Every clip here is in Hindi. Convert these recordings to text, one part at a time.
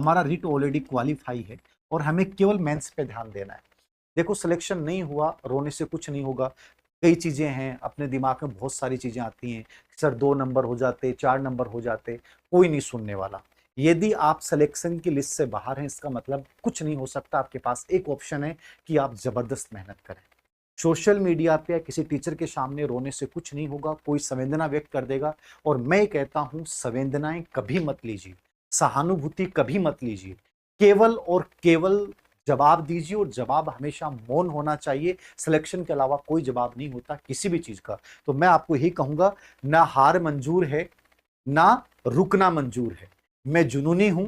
हमारा रिट ऑलरेडी क्वालिफाई है और हमें केवल मेंस पे ध्यान देना है। देखो सिलेक्शन नहीं हुआ, रोने से कुछ नहीं होगा। कई चीजें हैं, अपने दिमाग में बहुत सारी चीजें आती हैं, सर 2 नंबर हो जाते, 4 नंबर हो जाते, कोई नहीं सुनने वाला। यदि आप सिलेक्शन की लिस्ट से बाहर हैं, इसका मतलब कुछ नहीं हो सकता। आपके पास एक ऑप्शन है कि आप जबरदस्त मेहनत करें। सोशल मीडिया पे या किसी टीचर के सामने रोने से कुछ नहीं होगा, कोई संवेदना व्यक्त कर देगा। और मैं कहता हूं संवेदनाएं कभी मत लीजिए, सहानुभूति कभी मत लीजिए, केवल और केवल जवाब दीजिए। और जवाब हमेशा मौन होना चाहिए। सिलेक्शन के अलावा कोई जवाब नहीं होता किसी भी चीज का। तो मैं आपको यही कहूंगा, ना हार मंजूर है, ना रुकना मंजूर है। मैं जुनूनी हूं,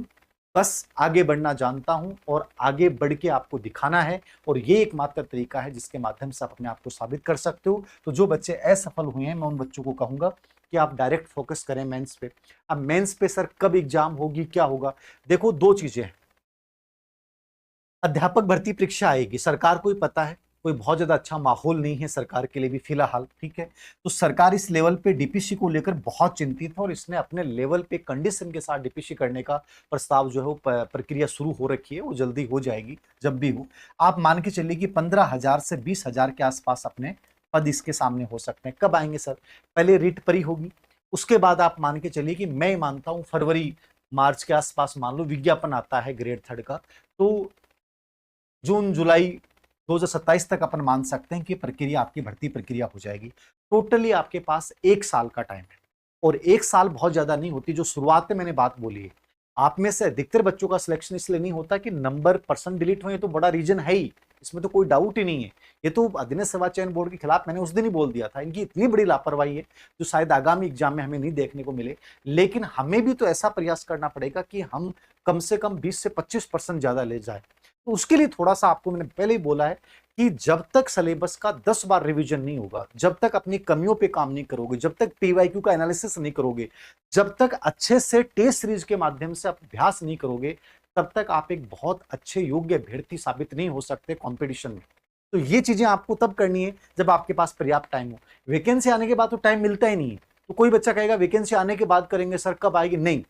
बस आगे बढ़ना जानता हूं और आगे बढ़ के आपको दिखाना है। और ये एकमात्र तरीका है जिसके माध्यम से आप अपने आप को साबित कर सकते हो। तो जो बच्चे असफल हुए हैं, मैं उन बच्चों को कहूंगा कि आप डायरेक्ट फोकस करें मेंस पे। अब मेंस पे सर कब एग्जाम होगी, क्या होगा? देखो दो चीजें हैं। अध्यापक भर्ती परीक्षा आएगी, सरकार को ही पता है, कोई बहुत ज्यादा अच्छा माहौल नहीं है सरकार के लिए भी फिलहाल, ठीक है। तो सरकार इस लेवल पे डीपीसी को लेकर बहुत चिंतित है और इसने अपने लेवल पे कंडीशन के साथ डीपीसी करने का प्रस्ताव जो है वो प्रक्रिया शुरू हो रखी है। वो जल्दी हो जाएगी जब भी हो। आप मान के चलिए कि 15,000 से 20,000 के आसपास अपने पद इसके सामने हो सकते हैं। कब आएंगे सर? पहले रीट परी होगी, उसके बाद आप मान के चलिए कि मैं मानता हूं फरवरी मार्च के आसपास मान लो विज्ञापन आता है ग्रेड 3 का। तो जून जुलाई 2027 तक अपन मान सकते हैं कि प्रक्रिया, आपकी भर्ती प्रक्रिया हो जाएगी। टोटली आपके पास 1 साल का टाइम है। और 1 साल बहुत ज्यादा नहीं होती। जो शुरुआत में मैंने बात बोली है, आप में से अधिकतर बच्चों का सिलेक्शन इसलिए नहीं होता कि नंबर परसेंट डिलीट हुए, तो बड़ा रीजन है ही, इसमें तो कोई डाउट ही नहीं है। ये तो अधीनस्थ सेवा चयन बोर्ड के खिलाफ मैंने उस दिन ही बोल दिया था, इनकी इतनी बड़ी लापरवाही है जो शायद आगामी एग्जाम में हमें नहीं देखने को मिले। लेकिन हमें भी तो ऐसा प्रयास करना पड़ेगा कि हम कम से कम 20 से 25% ज्यादा ले जाए। तो उसके लिए थोड़ा सा आपको मैंने पहले ही बोला है कि जब तक सिलेबस का 10 बार रिवीजन नहीं होगा, जब तक अपनी कमियों पे काम नहीं करोगे, जब तक पीवाईक्यू का एनालिसिस नहीं करोगे, जब तक अच्छे से टेस्ट सीरीज के माध्यम से आप अभ्यास नहीं करोगे, तब तक आप एक बहुत अच्छे योग्य अभ्यर्थी साबित नहीं हो सकते कंपटीशन में। तो ये चीजें आपको तब करनी है जब आपके पास पर्याप्त टाइम हो। वैकेंसी आने के बाद तो टाइम मिलता ही नहीं है। तो कोई बच्चा कहेगा वैकेंसी आने के बाद करेंगे सर, कब आएगी? नहीं,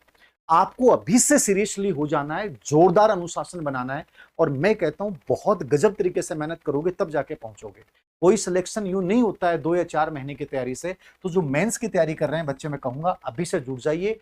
आपको अभी से सीरियसली हो जाना है, जोरदार अनुशासन बनाना है। और मैं कहता हूं बहुत गजब तरीके से मेहनत करोगे तब जाके पहुंचोगे। कोई सिलेक्शन यूं नहीं होता है 2 या 4 महीने की तैयारी से। तो जो मेंस की तैयारी कर रहे हैं बच्चे, मैं कहूंगा अभी से जुट जाइए